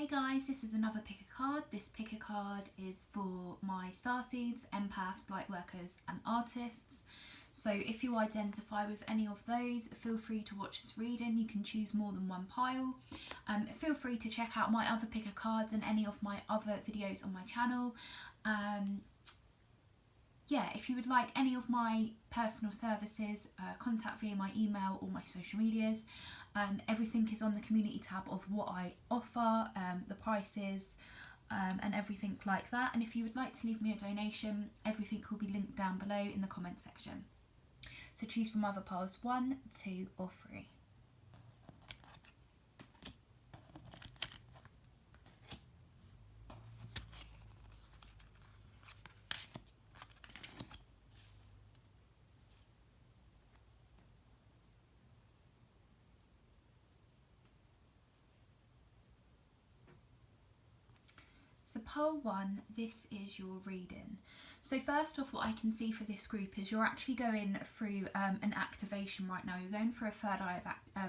Hey guys, this is another pick a card. This pick a card is for my Starseeds, Empaths, Lightworkers and Artists. So if you identify with any of those, feel free to watch this reading. You can choose more than one pile. Feel free to check out my other pick a cards and any of my other videos on my channel. If you would like any of my personal services, contact via my email or my social medias. Everything is on the community tab of what I offer, the prices and everything like that. And if you would like to leave me a donation, everything will be linked down below in the comment section. So choose from other piles 1, 2 or 3. So pile 1, this is your reading. So first off, what I can see for this group is you're actually going through an activation right now. You're going through a third eye of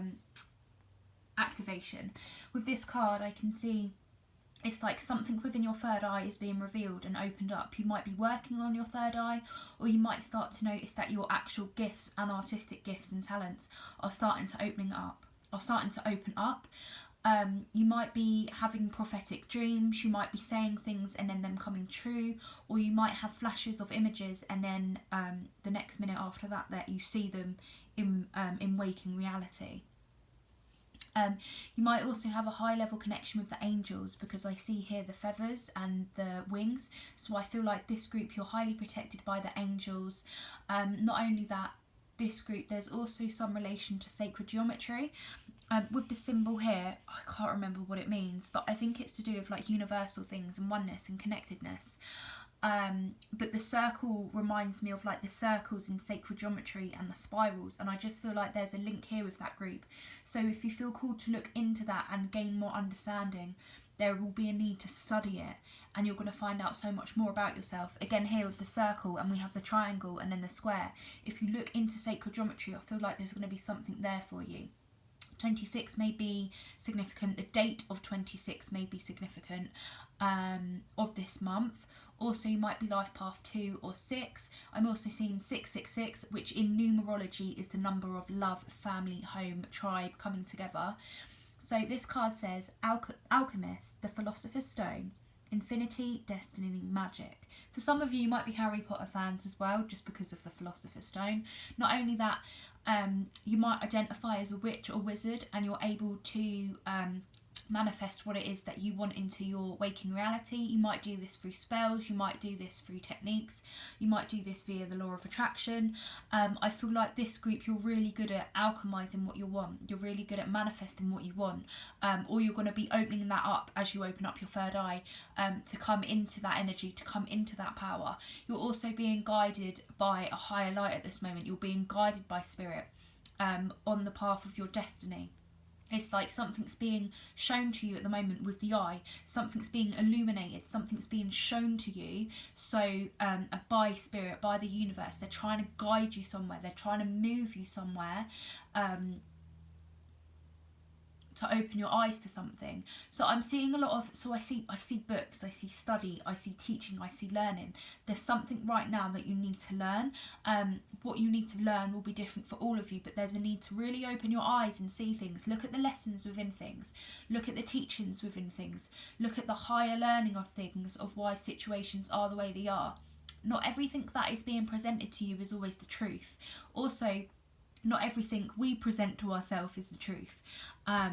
activation. With this card, I can see it's like something within your third eye is being revealed and opened up. You might be working on your third eye, or you might start to notice that your actual gifts and artistic gifts and talents are starting to open up. You might be having prophetic dreams, you might be saying things and then them coming true, or you might have flashes of images and then the next minute after that you see them in waking reality. You might also have a high level connection with the angels, because I see here the feathers and the wings, so I feel like this group you're highly protected by the angels. Not only that, this group there's also some relation to sacred geometry. With the symbol here, I can't remember what it means, but I think it's to do with like universal things and oneness and connectedness. But the circle reminds me of like the circles in sacred geometry and the spirals, and I just feel like there's a link here with that group. So if you feel called to look into that and gain more understanding, there will be a need to study it, and you're going to find out so much more about yourself. Again, here with the circle, and we have the triangle and then the square. If you look into sacred geometry, I feel like there's going to be something there for you. 26 may be significant. The date of 26 may be significant of this month. Also, you might be life path 2 or 6. I'm also seeing 666, which in numerology is the number of love, family, home, tribe coming together. So this card says Alchemist, the Philosopher's Stone, Infinity, Destiny, Magic. For some of you might be Harry Potter fans as well, just because of the Philosopher's Stone. Not only that, you might identify as a witch or wizard, and you're able to manifest what it is that you want into your waking reality. You might do this through spells, you might do this through techniques, you might do this via the law of attraction. I feel like this group, you're really good at alchemizing what you want, you're really good at manifesting what you want, or you're going to be opening that up as you open up your third eye to come into that energy, to come into that power. You're also being guided by a higher light at this moment. You're being guided by spirit on the path of your destiny. It's like something's being shown to you at the moment with the eye. Something's being illuminated. Something's being shown to you. So by spirit, by the universe, they're trying to guide you somewhere. They're trying to move you somewhere to open your eyes to something. So I'm seeing a lot of, I see books, I see study, I see teaching, I see learning. There's something right now that you need to learn. What you need to learn will be different for all of you, but there's a need to really open your eyes and see things. Look at the lessons within things. Look at the teachings within things. Look at the higher learning of things, of why situations are the way they are. Not everything that is being presented to you is always the truth. Also, not everything we present to ourselves is the truth. I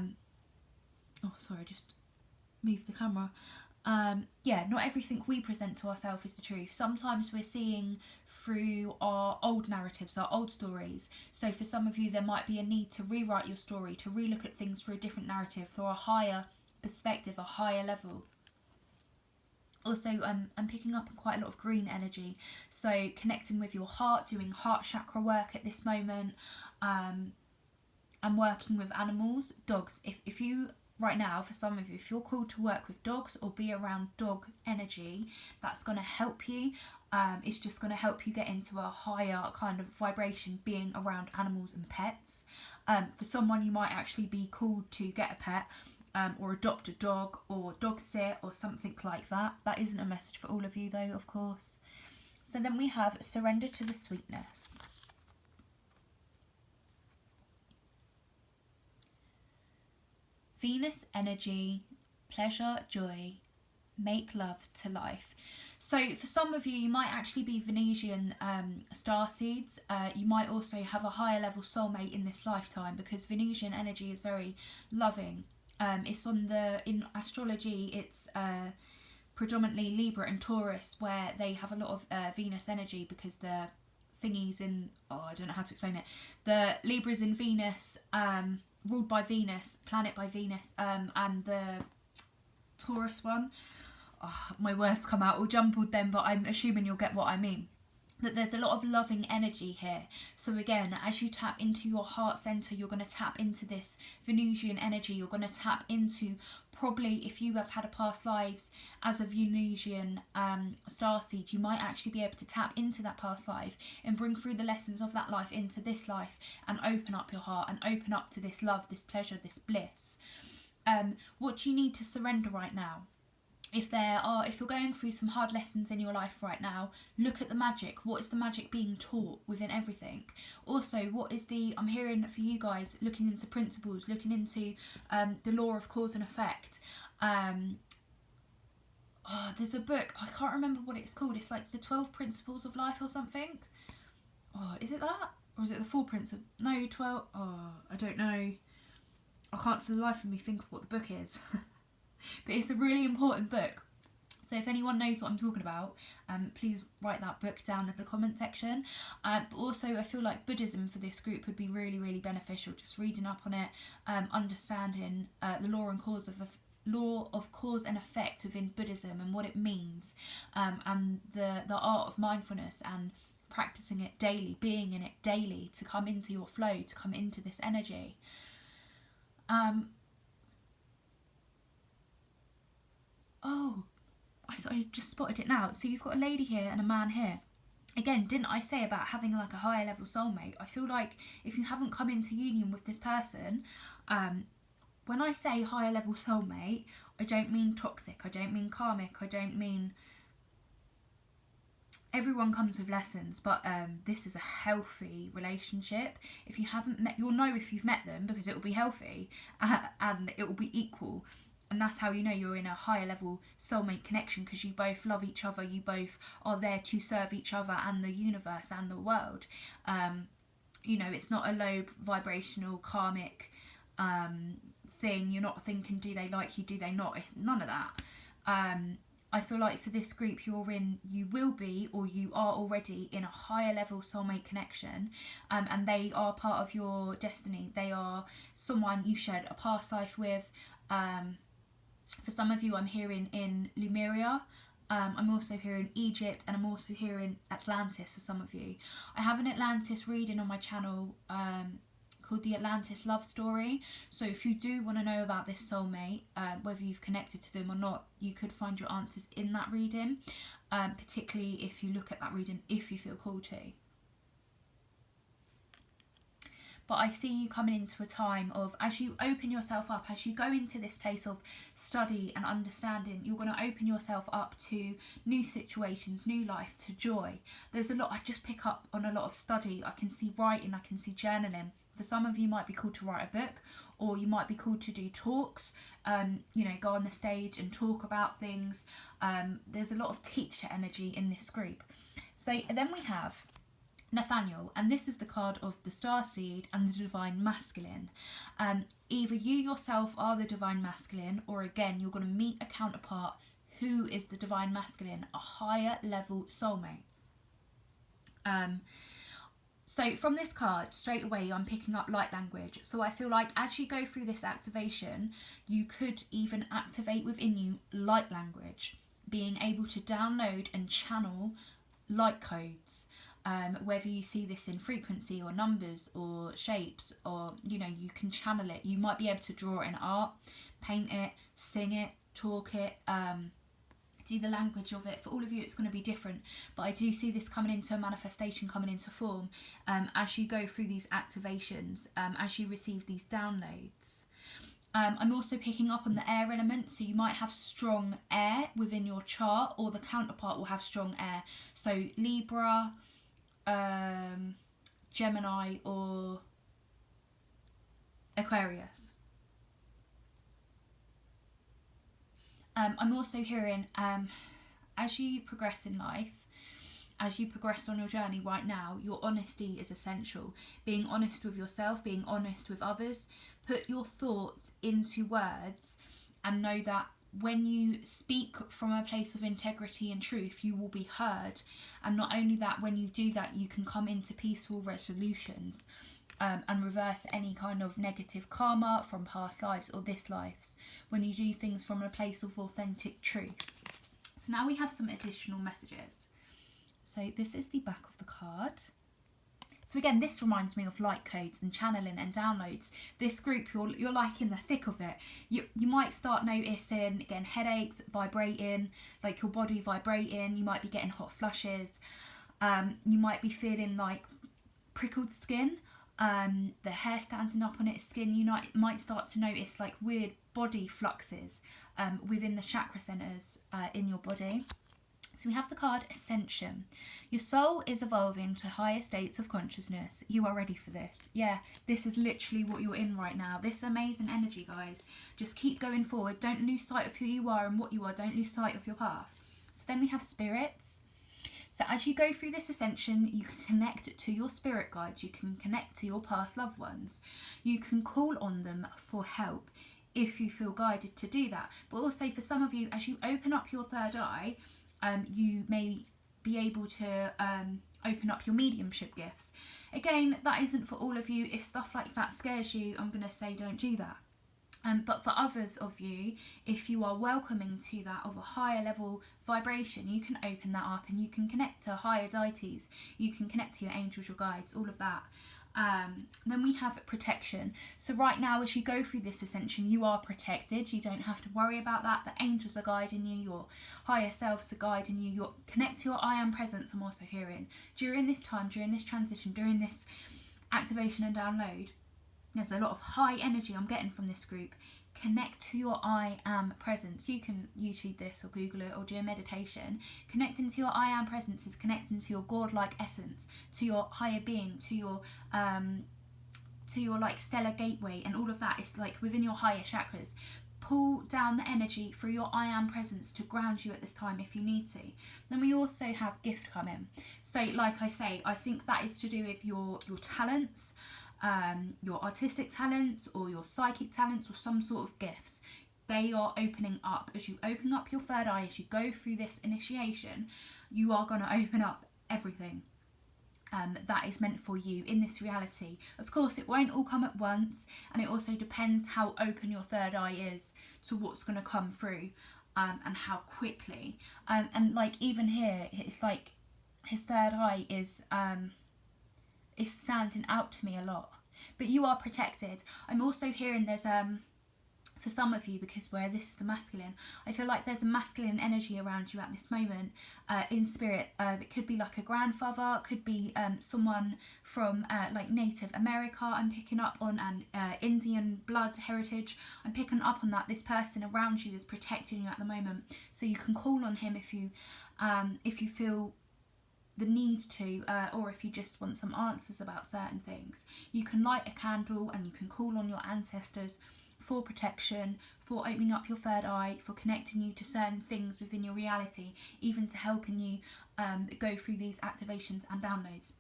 just moved the camera. Not everything we present to ourselves is the truth. Sometimes we're seeing through our old narratives, our old stories. So for some of you, there might be a need to rewrite your story, to relook at things through a different narrative, for a higher perspective, a higher level. Also, I'm picking up quite a lot of green energy, so connecting with your heart, doing heart chakra work at this moment. I'm working with animals, dogs. If you, right now, for some of you, if you're called to work with dogs or be around dog energy, that's going to help you. It's just going to help you get into a higher kind of vibration being around animals and pets. For someone, you might actually be called to get a pet. or adopt a dog or dog sit or something like that. That isn't a message for all of you though, of course. So then we have surrender to the sweetness. Venus energy, pleasure, joy, make love to life. So for some of you, you might actually be Venusian starseeds. You might also have a higher level soulmate in this lifetime, because Venusian energy is very loving. It's in astrology, it's predominantly Libra and Taurus, where they have a lot of Venus energy, because the thingies in, I don't know how to explain it. The Libra's in Venus, ruled by Venus, planet by Venus, and the Taurus one, my words come out all jumbled then, but I'm assuming you'll get what I mean. That there's a lot of loving energy here. So again, as you tap into your heart center, you're going to tap into this Venusian energy. You're going to tap into, probably if you have had a past lives as a Venusian starseed, you might actually be able to tap into that past life and bring through the lessons of that life into this life, and open up your heart and open up to this love, this pleasure, this bliss. What do you need to surrender right now? If you're going through some hard lessons in your life right now, look at the magic. What is the magic being taught within everything? Also, I'm hearing for you guys, looking into principles, looking into the law of cause and effect. There's a book, I can't remember what it's called. It's like the 12 Principles of Life or something. Oh, is it that? Or is it the 4 Principles? No, 12. I don't know. I can't for the life of me think of what the book is. But it's a really important book. So if anyone knows what I'm talking about, please write that book down in the comment section. But also, I feel like Buddhism for this group would be really, really beneficial. Just reading up on it, understanding the law of cause and effect within Buddhism and what it means, and the art of mindfulness, and practicing it daily, being in it daily, to come into your flow, to come into this energy. I just spotted it now. So you've got a lady here and a man here. Again, didn't I say about having like a higher level soulmate? I feel like if you haven't come into union with this person, when I say higher level soulmate, I don't mean toxic, I don't mean karmic, I don't mean... Everyone comes with lessons, but this is a healthy relationship. If you haven't met, you'll know if you've met them, because it will be healthy, and it will be equal. And that's how you know you're in a higher level soulmate connection, because you both love each other, you both are there to serve each other and the universe and the world. It's not a low vibrational karmic thing. You're not thinking, do they like you, do they not? It's none of that. I feel like for this group you will be, or you are already in a higher level soulmate connection, and they are part of your destiny. They are someone you shared a past life with. For some of you, I'm hearing in Lemuria. I'm also hearing Egypt, and I'm also hearing Atlantis for some of you. I have an Atlantis reading on my channel called The Atlantis Love Story. So if you do want to know about this soulmate, whether you've connected to them or not, you could find your answers in that reading, particularly if you look at that reading, if you feel called to. But I see you coming into a time of, as you open yourself up, as you go into this place of study and understanding, you're going to open yourself up to new situations, new life, to joy. There's a lot, I just pick up on a lot of study. I can see writing, I can see journaling. For some of you, might be called to write a book, or you might be called to do talks, go on the stage and talk about things. There's a lot of teacher energy in this group. So then we have Nathaniel, and this is the card of the Starseed and the Divine Masculine. Either you yourself are the Divine Masculine, or again, you're going to meet a counterpart who is the Divine Masculine, a higher level soulmate. So from this card, straight away, I'm picking up light language. So I feel like as you go through this activation, you could even activate within you light language, being able to download and channel light codes. Whether you see this in frequency or numbers or shapes, or you can channel it. You might be able to draw it in art, paint it, sing it, talk it, do the language of it. For all of you, it's going to be different, but I do see this coming into a manifestation, coming into form, as you go through these activations, as you receive these downloads. I'm also picking up on the air element, so you might have strong air within your chart, or the counterpart will have strong air. So Libra, Gemini, or Aquarius. I'm also hearing, as you progress in life, as you progress on your journey right now, your honesty is essential. Being honest with yourself, being honest with others. Put your thoughts into words and know that when you speak from a place of integrity and truth, you will be heard. And not only that, when you do that, you can come into peaceful resolutions and reverse any kind of negative karma from past lives or this life's, when you do things from a place of authentic truth. So now we have some additional messages. So this is the back of the card. So again, this reminds me of light codes and channeling and downloads. This group, you're like in the thick of it. You might start noticing, again, headaches, vibrating, like your body vibrating. You might be getting hot flushes. You might be feeling like prickled skin, the hair standing up on its skin. You might start to notice like weird body fluxes within the chakra centers in your body. So we have the card Ascension. Your soul is evolving to higher states of consciousness. You are ready for this. Yeah, this is literally what you're in right now. This amazing energy, guys. Just keep going forward. Don't lose sight of who you are and what you are. Don't lose sight of your path. So then we have spirits. So as you go through this ascension, you can connect to your spirit guides. You can connect to your past loved ones. You can call on them for help if you feel guided to do that. But also for some of you, as you open up your third eye, you may be able to open up your mediumship gifts. Again, that isn't for all of you. If stuff like that scares you, I'm going to say don't do that. But for others of you, if you are welcoming to that of a higher level vibration, you can open that up and you can connect to higher deities. You can connect to your angels, your guides, all of that. Then we have protection. So right now, as you go through this ascension, you are protected. You don't have to worry about that. The angels are guiding you. Your higher selves are guiding you. You connect to your I am presence. I'm also hearing during this time, during this transition, during this activation and download, there's a lot of high energy I'm getting from this group. Connect to your I am presence. You can YouTube this or Google it or do a meditation. Connecting to your I am presence is connecting to your godlike essence, to your higher being, to your like stellar gateway, and all of that is like within your higher chakras. Pull down the energy through your I am presence to ground you at this time if you need to. Then we also have gift coming. So like I say, I think that is to do with your talents, your artistic talents or your psychic talents or some sort of gifts. They are opening up. As you open up your third eye, as you go through this initiation, you are going to open up everything that is meant for you in this reality. Of course, it won't all come at once, and it also depends how open your third eye is to what's going to come through, and how quickly. And like even here, it's like his third eye is standing out to me a lot. But you are protected. I'm also hearing there's for some of you, because where this is the masculine, I feel like there's a masculine energy around you at this moment in spirit. It could be like a grandfather, it could be someone from like Native America. I'm picking up on an Indian blood heritage. I'm picking up on that. This person around you is protecting you at the moment, so you can call on him if you feel the need to, or if you just want some answers about certain things. You can light a candle and you can call on your ancestors for protection, for opening up your third eye, for connecting you to certain things within your reality, even to helping you go through these activations and downloads.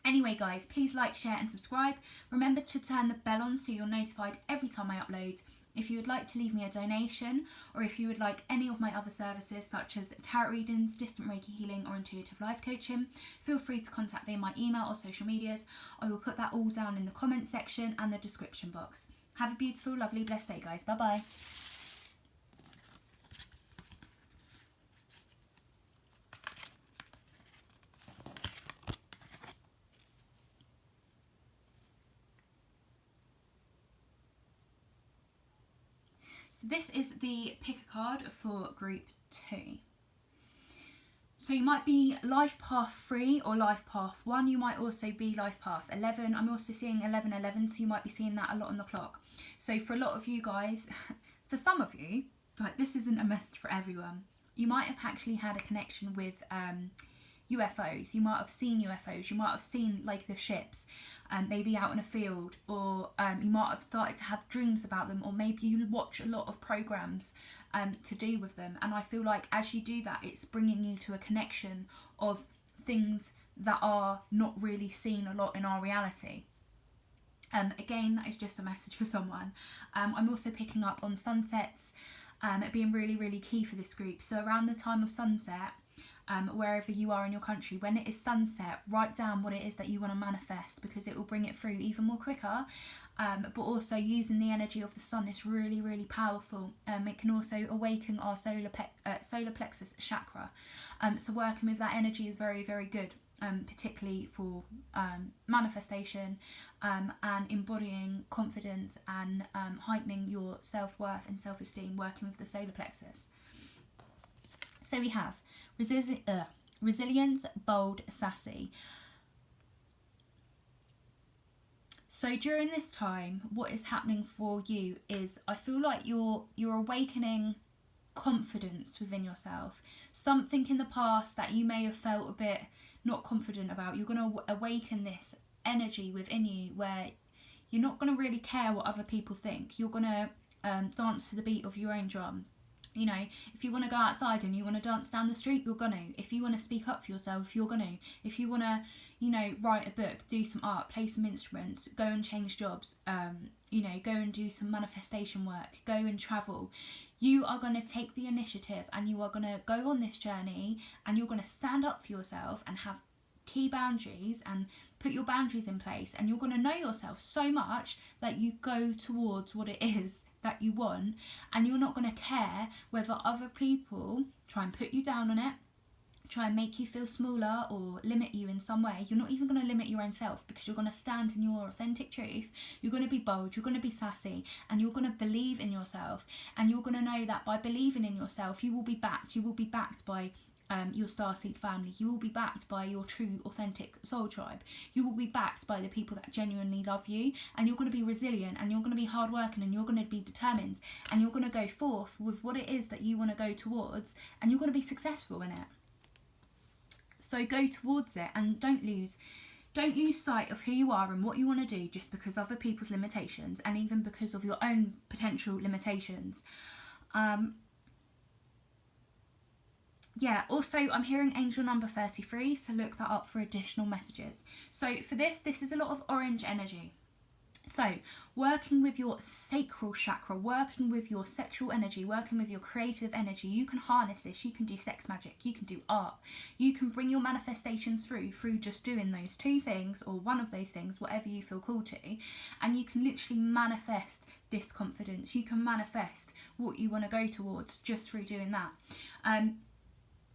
Anyway guys, please like, share and subscribe. Remember to turn the bell on so you're notified every time I upload. If you would like to leave me a donation, or if you would like any of my other services such as tarot readings, distant Reiki healing or intuitive life coaching, feel free to contact me via my email or social medias. I will put that all down in the comments section and the description box. Have a beautiful, lovely, blessed day guys. Bye bye. So this is the pick a card for group 2. So you might be life path 3 or life path 1. You might also be life path 11. I'm also seeing 1111, so you might be seeing that a lot on the clock. So for a lot of you guys, for some of you, but this isn't a message for everyone, you might have actually had a connection with UFOs. You might have seen UFOs, you might have seen like the ships, maybe out in a field, or you might have started to have dreams about them, or maybe you watch a lot of programs to do with them. And I feel like as you do that, it's bringing you to a connection of things that are not really seen a lot in our reality. Again, that is just a message for someone. I'm also picking up on sunsets being really, really key for this group. So around the time of sunset, wherever you are in your country, when it is sunset, write down what it is that you want to manifest, because it will bring it through even more quicker. But also using the energy of the sun is really, really powerful. It can also awaken our solar plexus chakra. So working with that energy is very, very good. Particularly for manifestation and embodying confidence and heightening your self-worth and self-esteem, working with the solar plexus. So we have resilience, bold, sassy. So during this time, what is happening for you is, I feel like you're awakening confidence within yourself. Something in the past that you may have felt a bit not confident about, you're going to awaken this energy within you where you're not going to really care what other people think. You're going to dance to the beat of your own drum. You know, if you want to go outside and you want to dance down the street, you're going to. If you want to speak up for yourself, you're going to. If you want to, you know, write a book, do some art, play some instruments, go and change jobs, you know, go and do some manifestation work, go and travel. You are going to take the initiative and you are going to go on this journey, and you're going to stand up for yourself and have key boundaries and put your boundaries in place, and you're going to know yourself so much that you go towards what it is that you want, and you're not going to care whether other people try and put you down on it, try and make you feel smaller or limit you in some way. You're not even going to limit your own self, because you're going to stand in your authentic truth. You're going to be bold, you're going to be sassy, and you're going to believe in yourself, and you're going to know that by believing in yourself, you will be backed. You will be backed by your starseed family. You will be backed by your true authentic soul tribe. You will be backed by the people that genuinely love you, and you're going to be resilient, and you're going to be hardworking, and you're going to be determined, and you're going to go forth with what it is that you want to go towards, and you're going to be successful in it. So go towards it, and don't lose sight of who you are and what you want to do just because of other people's limitations, and even because of your own potential limitations. Yeah, also I'm hearing angel number 33, so look that up for additional messages. So for this is a lot of orange energy. So working with your sacral chakra, working with your sexual energy, working with your creative energy, you can harness this. You can do sex magic, you can do art, you can bring your manifestations through just doing those two things, or one of those things, whatever you feel called to, and you can literally manifest this confidence. You can manifest what you want to go towards just through doing that.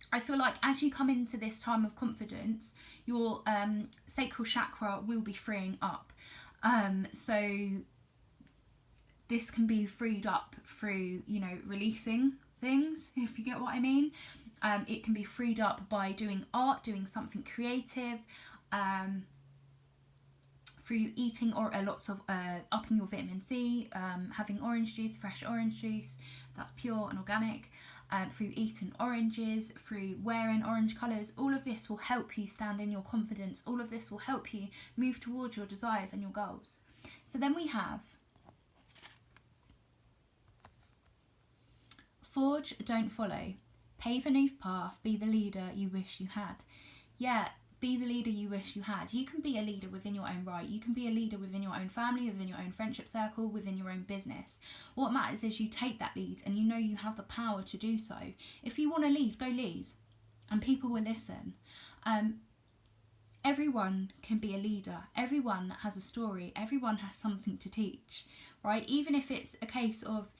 I feel like as you come into this time of confidence, your sacral chakra will be freeing up. So this can be freed up through, you know, releasing things, if you get what I mean. It can be freed up by doing art, doing something creative, through eating or lots of upping your vitamin C, having orange juice, fresh orange juice that's pure and organic, through eating oranges, through wearing orange colours. All of this will help you stand in your confidence. All of this will help you move towards your desires and your goals. So then we have forge, don't follow. Pave a new path, be the leader you wish you had. Yeah, be the leader you wish you had. You can be a leader within your own right. You can be a leader within your own family, within your own friendship circle, within your own business. What matters is you take that lead, and you know you have the power to do so. If you want to lead, go lead, and people will listen. Everyone can be a leader. Everyone has a story. Everyone has something to teach, right? Even if it's a case of,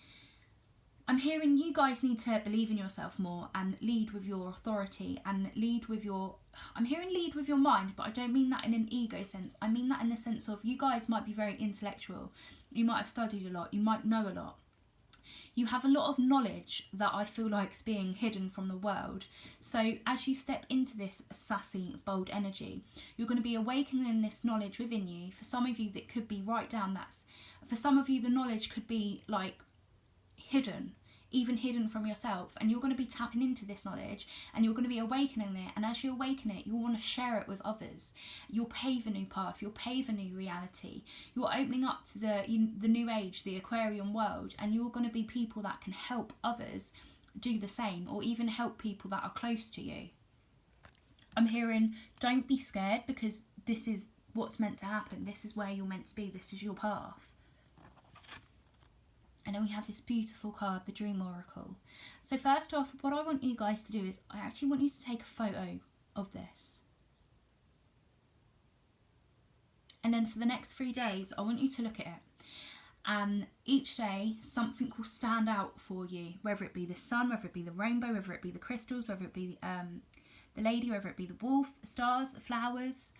I'm hearing you guys need to believe in yourself more and lead with your authority and lead with your, I'm hearing lead with your mind, but I don't mean that in an ego sense. I mean that in the sense of, you guys might be very intellectual. You might have studied a lot. You might know a lot. You have a lot of knowledge that I feel like is being hidden from the world. So as you step into this sassy, bold energy, you're going to be awakening this knowledge within you. For some of you, that could be right down that's For some of you, the knowledge could be like hidden, even hidden from yourself, and you're going to be tapping into this knowledge and you're going to be awakening it, and as you awaken it, you'll want to share it with others. You'll pave a new path, you'll pave a new reality, you're opening up to the new age, the Aquarian world, and you're going to be people that can help others do the same, or even help people that are close to you. I'm hearing, don't be scared, because this is what's meant to happen. This is where you're meant to be. This is your path. And then we have this beautiful card, the Dream Oracle. So first off, what I want you guys to do is, I actually want you to take a photo of this. And then for the next 3 days, I want you to look at it. And each day, something will stand out for you, whether it be the sun, whether it be the rainbow, whether it be the crystals, whether it be the lady, whether it be the wolf, stars, flowers,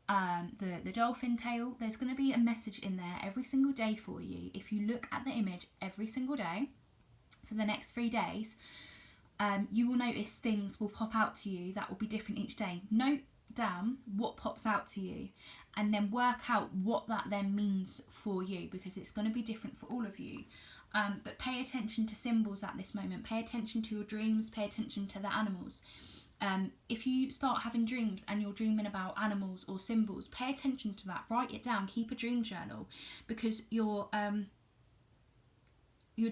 the dolphin tail. There's going to be a message in there every single day for you. If you look at the image every single day for the next 3 days, you will notice things will pop out to you that will be different each day. Note down what pops out to you, and then work out what that then means for you, because it's going to be different for all of you. But pay attention to symbols at this moment. Pay attention to your dreams. Pay attention to the animals. If you start having dreams and you're dreaming about animals or symbols, pay attention to that. Write it down. Keep a dream journal, because your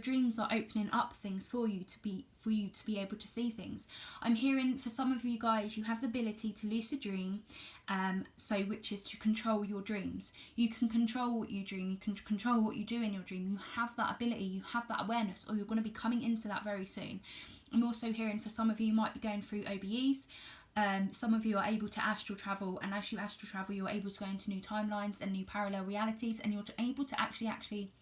dreams are opening up things for you to be able to see things. I'm hearing for some of you guys, you have the ability to lucid dream, which is to control your dreams. You can control what you dream. You can control what you do in your dream. You have that ability. You have that awareness, or you're going to be coming into that very soon. I'm also hearing for some of you might be going through OBEs. Some of you are able to astral travel, and as you astral travel, you're able to go into new timelines and new parallel realities, and you're able to actually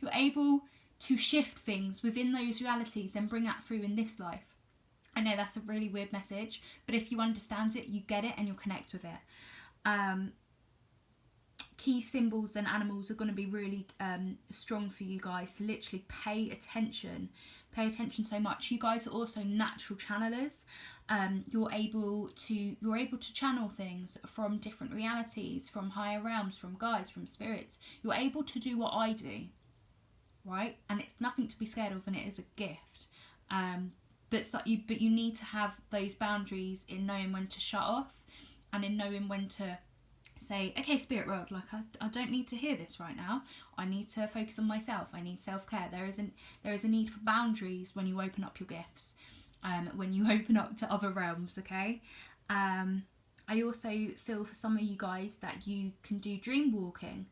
you're able to shift things within those realities and bring that through in this life. I know that's a really weird message, but if you understand it, you get it, and you'll connect with it. Key symbols and animals are going to be really strong for you guys to literally pay attention so much. You guys are also natural channelers. You're able to channel things from different realities, from higher realms, from guides, from spirits. You're able to do what I do, right? And it's nothing to be scared of, and it is a gift. But you need to have those boundaries in knowing when to shut off, and in knowing when to say, okay, spirit world, like I don't need to hear this right now. I need to focus on myself. I need self-care. There is a need for boundaries when you open up your gifts, when you open up to other realms, okay? I also feel for some of you guys that you can do dream walking.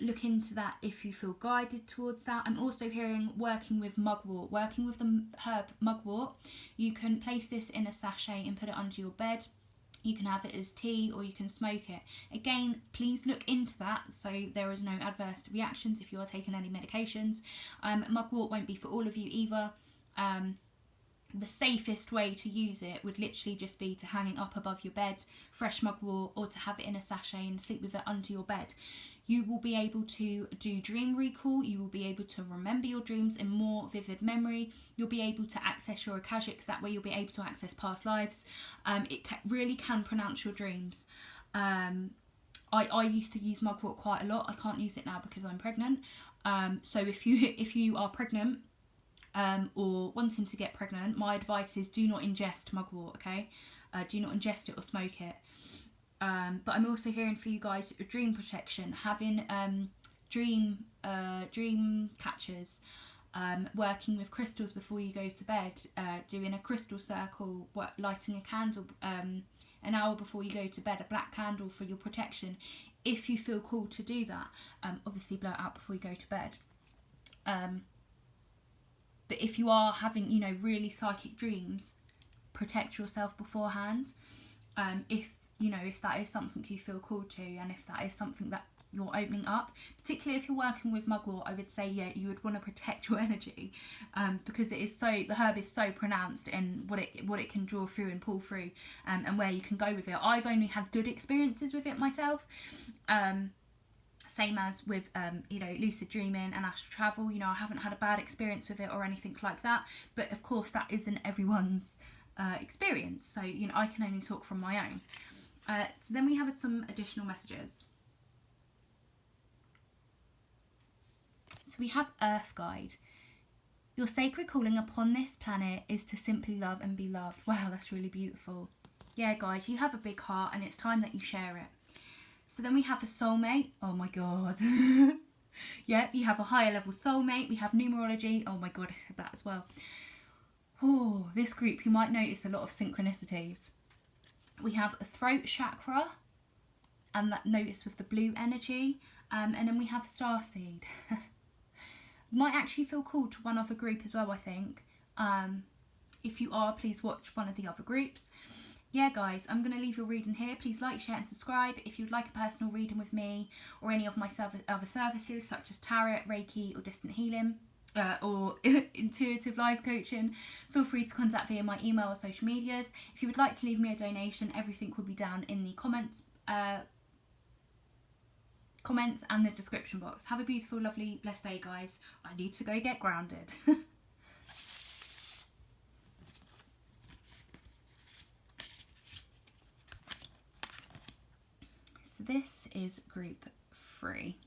Look into that if you feel guided towards that. I'm also hearing working with mugwort, working with the herb mugwort. You can place this in a sachet and put it under your bed. You can have it as tea, or you can smoke it. Again, please look into that so there is no adverse reactions if you are taking any medications. Mugwort won't be for all of you either. The safest way to use it would literally just be to hang it up above your bed, fresh mugwort, or to have it in a sachet and sleep with it under your bed. You will be able to do dream recall. You will be able to remember your dreams in more vivid memory. You'll be able to access your akashics. That way you'll be able to access past lives. It really can pronounce your dreams. I used to use mugwort quite a lot. I can't use it now because I'm pregnant. So if you are pregnant or wanting to get pregnant, my advice is do not ingest mugwort, okay? Do not ingest it or smoke it. But I'm also hearing for you guys dream protection, having dream catchers, working with crystals before you go to bed, doing a crystal circle, lighting a candle an hour before you go to bed, a black candle for your protection. If you feel called to do that, obviously blow it out before you go to bed. But if you are having, really psychic dreams, protect yourself beforehand. If that is something you feel called to, and if that is something that you're opening up, particularly if you're working with mugwort, I would say, you would want to protect your energy, because the herb is so pronounced in what it can draw through and pull through, and where you can go with it. I've only had good experiences with it myself. Same as with lucid dreaming and astral travel. I haven't had a bad experience with it or anything like that, but of course that isn't everyone's experience, so I can only talk from my own. So then we have some additional messages. So we have Earth Guide. Your sacred calling upon this planet is to simply love and be loved. Wow, that's really beautiful. Yeah, guys, you have a big heart and it's time that you share it. So then we have a soulmate. Oh my God. Yep, you have a higher level soulmate. We have numerology. Oh my God, I said that as well. Oh, this group, you might notice a lot of synchronicities. We have a throat chakra, and that notice with the blue energy. And then we have Starseed. Might actually feel called to one other group as well, I think. If you are, please watch one of the other groups. Yeah, guys, I'm going to leave your reading here. Please like, share and subscribe. If you'd like a personal reading with me or any of my other services such as tarot, Reiki or distant healing or intuitive life coaching, feel free to contact via my email or social medias. If you would like to leave me a donation, everything will be down in the comments and the description box. Have a beautiful, lovely, blessed day, guys. I need to go get grounded. So this is group 3.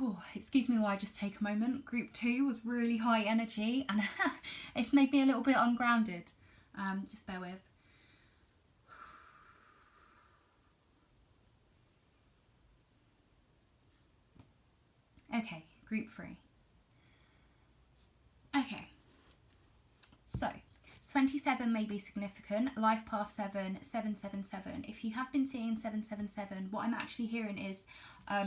Oh, excuse me while I just take a moment. Group 2 was really high energy and it's made me a little bit ungrounded. Just bear with. Okay, group 3. Okay, so 27 may be significant. Life path 7, 777. If you have been seeing 777, what I'm actually hearing is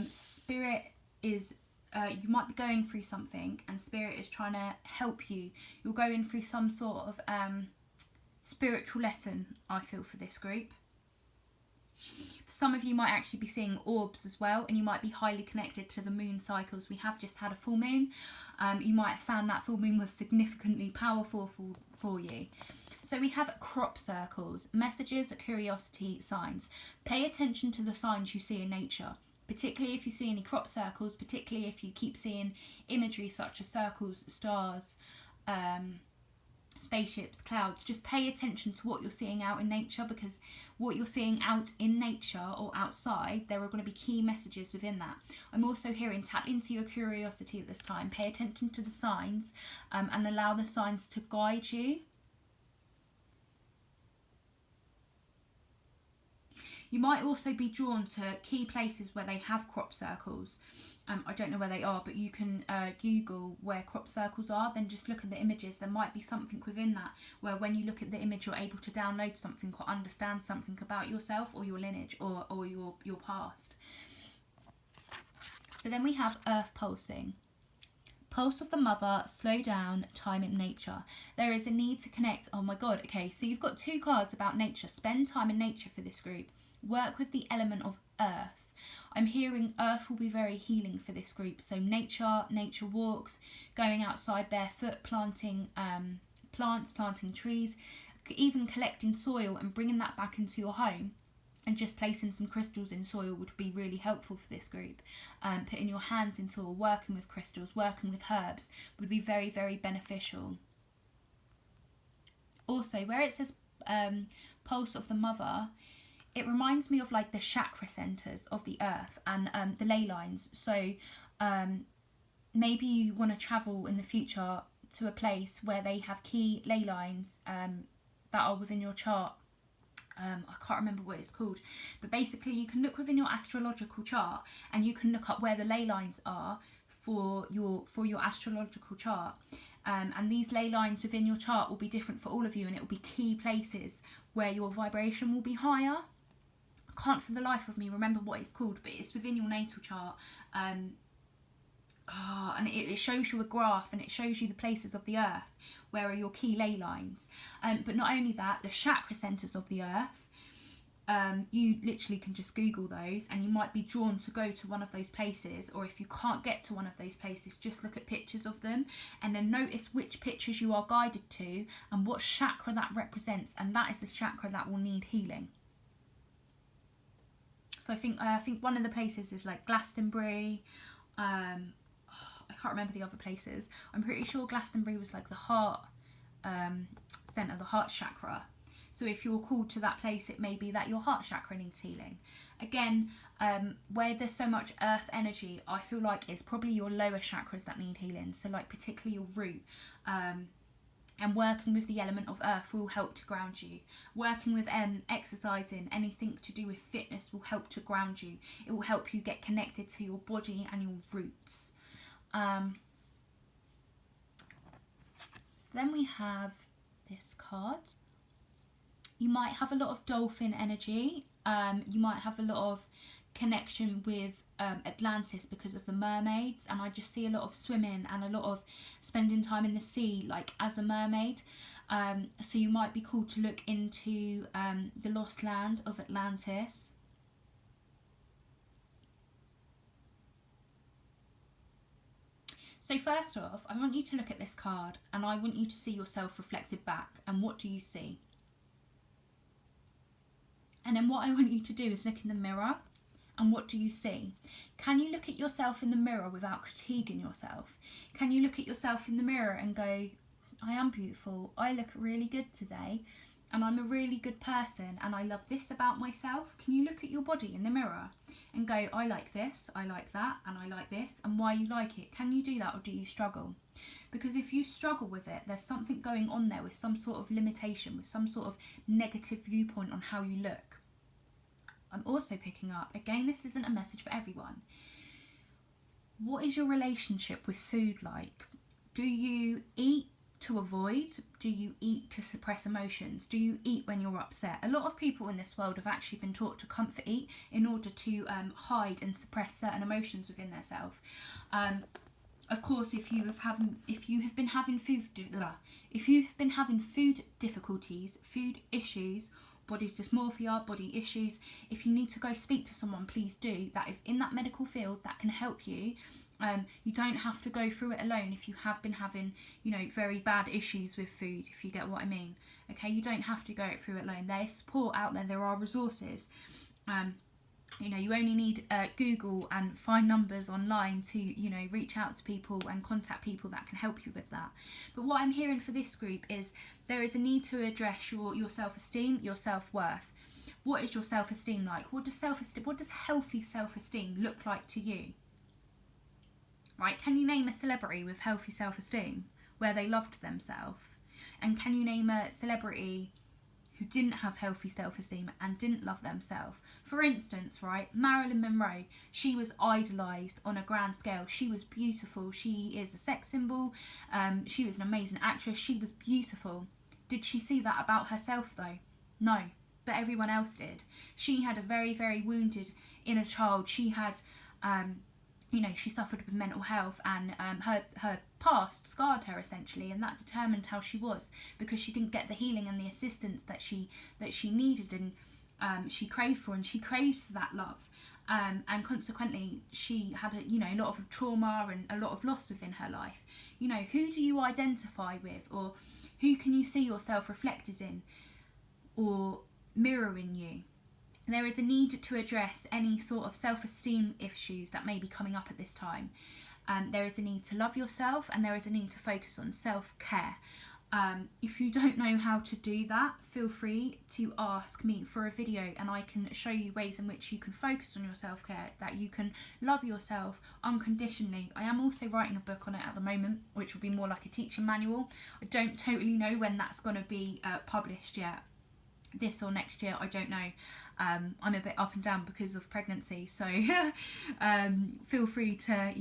spirit is, you might be going through something and spirit is trying to help you. You're going through some sort of spiritual lesson, I feel, for this group. Some of you might actually be seeing orbs as well, and you might be highly connected to the moon cycles. We have just had a full moon. You might have found that full moon was significantly powerful for you. So we have crop circles, messages, curiosity, signs. Pay attention to the signs you see in nature, particularly if you see any crop circles, particularly if you keep seeing imagery such as circles, stars, spaceships, clouds. Just pay attention to what you're seeing out in nature, because what you're seeing out in nature or outside, there are going to be key messages within that. I'm also hearing tap into your curiosity at this time. Pay attention to the signs and allow the signs to guide you. You might also be drawn to key places where they have crop circles. I don't know where they are, but you can Google where crop circles are, then just look at the images. There might be something within that where when you look at the image, you're able to download something or understand something about yourself or your lineage or your past. So then we have earth pulsing. Pulse of the mother, slow down, time in nature. There is a need to connect. Oh my God. Okay, so you've got 2 cards about nature. Spend time in nature for this group. Work with the element of earth. I'm hearing earth will be very healing for this group. So nature walks, going outside barefoot, planting plants, planting trees, even collecting soil and bringing that back into your home and just placing some crystals in soil would be really helpful for this group. Putting your hands in soil, working with crystals, working with herbs would be very, very beneficial. Also, where it says pulse of the mother, it reminds me of like the chakra centers of the earth and the ley lines. So maybe you want to travel in the future to a place where they have key ley lines that are within your chart. I can't remember what it's called, but basically you can look within your astrological chart and you can look up where the ley lines are for your astrological chart. And these ley lines within your chart will be different for all of you, and it will be key places where your vibration will be higher. Can't for the life of me remember what it's called, but it's within your natal chart, and it shows you a graph and it shows you the places of the earth where are your key ley lines. But not only that, the chakra centers of the earth, you literally can just Google those and you might be drawn to go to one of those places, or if you can't get to one of those places, just look at pictures of them and then notice which pictures you are guided to and what chakra that represents, and that is the chakra that will need healing. So I think one of the places is like Glastonbury. I can't remember the other places. I'm pretty sure Glastonbury was like the heart center, the heart chakra. So if you're called to that place, it may be that your heart chakra needs healing. Again, where there's so much earth energy, I feel like it's probably your lower chakras that need healing. So like particularly your root. And working with the element of earth will help to ground you. Working with exercising, anything to do with fitness will help to ground you. It will help you get connected to your body and your roots. So then we have this card. You might have a lot of dolphin energy. You might have a lot of connection with Atlantis because of the mermaids, and I just see a lot of swimming and a lot of spending time in the sea, like as a mermaid. So you might be called to look into the lost land of Atlantis. So first off, I want you to look at this card and I want you to see yourself reflected back. And what do you see? And then what I want you to do is look in the mirror. And what do you see? Can you look at yourself in the mirror without critiquing yourself? Can you look at yourself in the mirror and go, I am beautiful, I look really good today, and I'm a really good person, and I love this about myself? Can you look at your body in the mirror and go, I like this, I like that, and I like this, and why you like it? Can you do that, or do you struggle? Because if you struggle with it, there's something going on there with some sort of limitation, with some sort of negative viewpoint on how you look. I'm also picking up, again, this isn't a message for everyone. What is your relationship with food like? Do you eat to avoid? Do you eat to suppress emotions? Do you eat when you're upset? A lot of people in this world have actually been taught to comfort eat in order to hide and suppress certain emotions within themselves. Of course, if you have been having food difficulties, food issues, body dysmorphia, body issues, if you need to go speak to someone, please do. That is in that medical field that can help you. You don't have to go through it alone if you have been having, very bad issues with food, if you get what I mean. Okay, you don't have to go through it alone. There is support out there. There are resources. You only need Google and find numbers online to, reach out to people and contact people that can help you with that. But what I'm hearing for this group is there is a need to address your self-esteem, your self-worth. What is your self-esteem like? What does healthy self-esteem look like to you? Right? Can you name a celebrity with healthy self-esteem where they loved themselves? And can you name a celebrity who didn't have healthy self-esteem and didn't love themselves? For instance, right, Marilyn Monroe, she was idolised on a grand scale. She was beautiful. She is a sex symbol. She was an amazing actress. She was beautiful. Did she see that about herself though? No, but everyone else did. She had a very, very wounded inner child. She had, she suffered with mental health, and her past scarred her essentially, and that determined how she was, because she didn't get the healing and the assistance that she needed, and she craved for, and she craved for that love, and consequently she had a lot of trauma and a lot of loss within her life. Who do you identify with, or who can you see yourself reflected in or mirroring you? There is a need to address any sort of self-esteem issues that may be coming up at this time. There is a need to love yourself, and there is a need to focus on self-care. If you don't know how to do that, feel free to ask me for a video, and I can show you ways in which you can focus on your self-care, that you can love yourself unconditionally. I am also writing a book on it at the moment, which will be more like a teaching manual. I don't totally know when that's going to be published yet. This or next year, I don't know. I'm a bit up and down because of pregnancy, so feel free to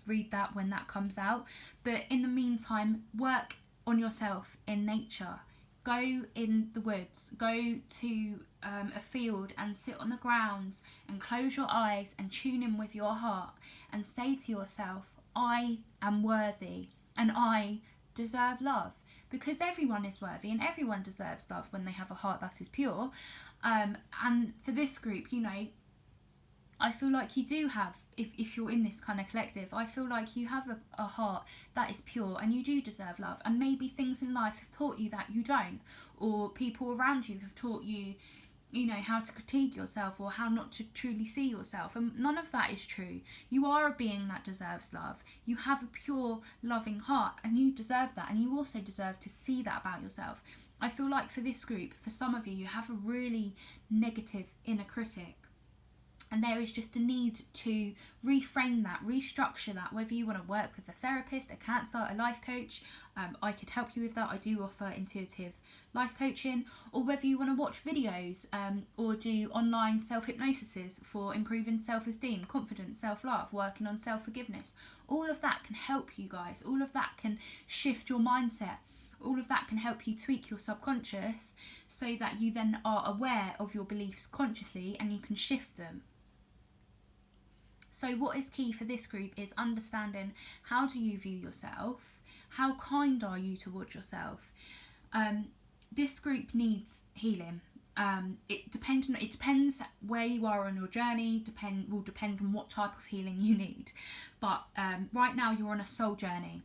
read that when that comes out. But in the meantime, work on yourself in nature. Go in the woods, go to a field and sit on the ground and close your eyes and tune in with your heart and say to yourself, I am worthy and I deserve love. Because everyone is worthy and everyone deserves love when they have a heart that is pure. And for this group, I feel like you do have, if you're in this kind of collective, I feel like you have a heart that is pure and you do deserve love. And maybe things in life have taught you that you don't, or people around you have taught you you know, how to critique yourself or how not to truly see yourself, and none of that is true. You are a being that deserves love. You have a pure loving heart and you deserve that, and you also deserve to see that about yourself. I feel like for this group, for some of you, you have a really negative inner critic, and there is just a need to reframe that, restructure that, whether you want to work with a therapist, a counsellor, a life coach. I could help you with that. I do offer intuitive life coaching. Or whether you want to watch videos or do online self-hypnosis for improving self-esteem, confidence, self-love, working on self-forgiveness. All of that can help you guys. All of that can shift your mindset. All of that can help you tweak your subconscious so that you then are aware of your beliefs consciously and you can shift them. So what is key for this group is understanding, how do you view yourself? How kind are you towards yourself? This group needs healing. It depends where you are on your journey. Will depend on what type of healing you need. But right now you're on a soul journey,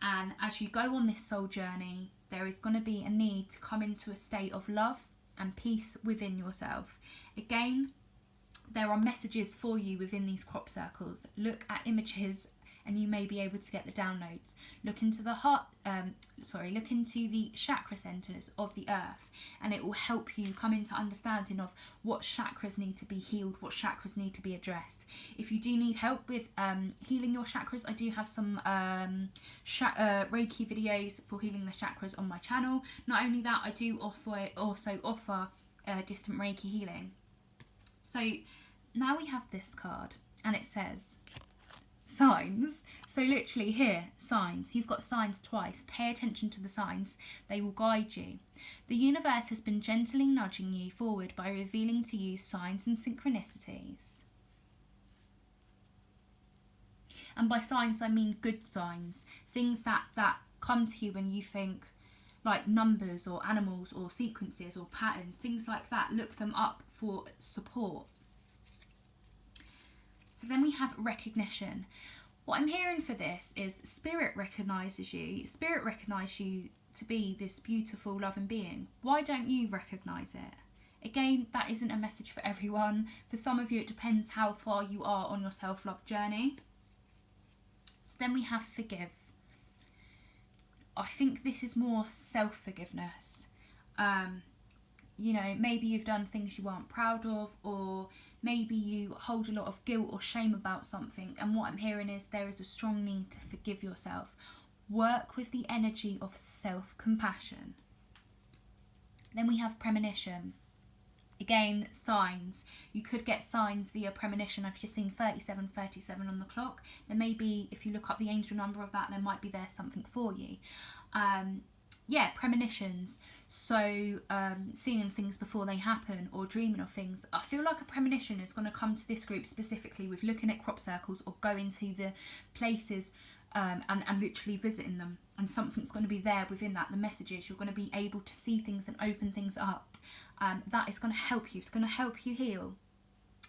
and as you go on this soul journey, there is going to be a need to come into a state of love and peace within yourself. Again, there are messages for you within these crop circles. Look at images and you may be able to get the downloads. Look into the look into the chakra centers of the earth, and it will help you come into understanding of what chakras need to be healed, what chakras need to be addressed. If you do need help with healing your chakras, I do have some Reiki videos for healing the chakras on my channel. Not only that, I do also offer distant Reiki healing. So now we have this card, and it says signs. So literally here, signs. You've got signs twice. Pay attention to the signs. They will guide you. The universe has been gently nudging you forward by revealing to you signs and synchronicities. And by signs, I mean good signs. Things that come to you when you think, like numbers or animals or sequences or patterns, things like that. Look them up for support. So then we have recognition. What I'm hearing for this is spirit recognises you. Spirit recognises you to be this beautiful, loving being. Why don't you recognise it? Again, that isn't a message for everyone. For some of you, it depends how far you are on your self-love journey. So then we have forgive. I think this is more self-forgiveness. You know, maybe you've done things you weren't proud of, or maybe you hold a lot of guilt or shame about something, and what I'm hearing is there is a strong need to forgive yourself. Work with the energy of self-compassion. Then we have premonition. Again, signs. You could get signs via premonition. I've just seen 3737 on the clock. There may be, if you look up the angel number of that, there might be there something for you. Yeah, premonitions. So seeing things before they happen or dreaming of things. I feel like a premonition is going to come to this group specifically with looking at crop circles or going to the places and literally visiting them. And something's going to be there within that. The messages, you're going to be able to see things and open things up. That is going to help you. It's going to help you heal.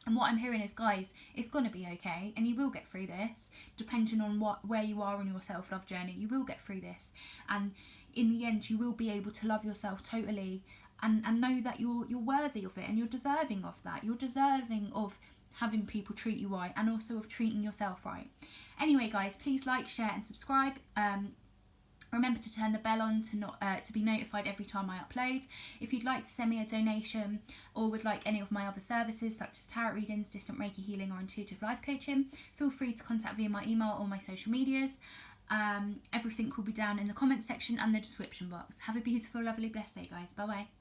And what I'm hearing is, guys, it's going to be okay, and you will get through this, depending on where you are in your self-love journey. You will get through this, and in the end, you will be able to love yourself totally, and know that you're worthy of it, and you're deserving of that. You're deserving of having people treat you right, and also of treating yourself right. Anyway, guys, please like, share, and subscribe. Remember to turn the bell on to be notified every time I upload. If you'd like to send me a donation or would like any of my other services such as tarot readings, distant Reiki healing or intuitive life coaching, feel free to contact via my email or my social medias. Everything will be down in the comments section and the description box. Have a beautiful, lovely, blessed day, guys. Bye bye.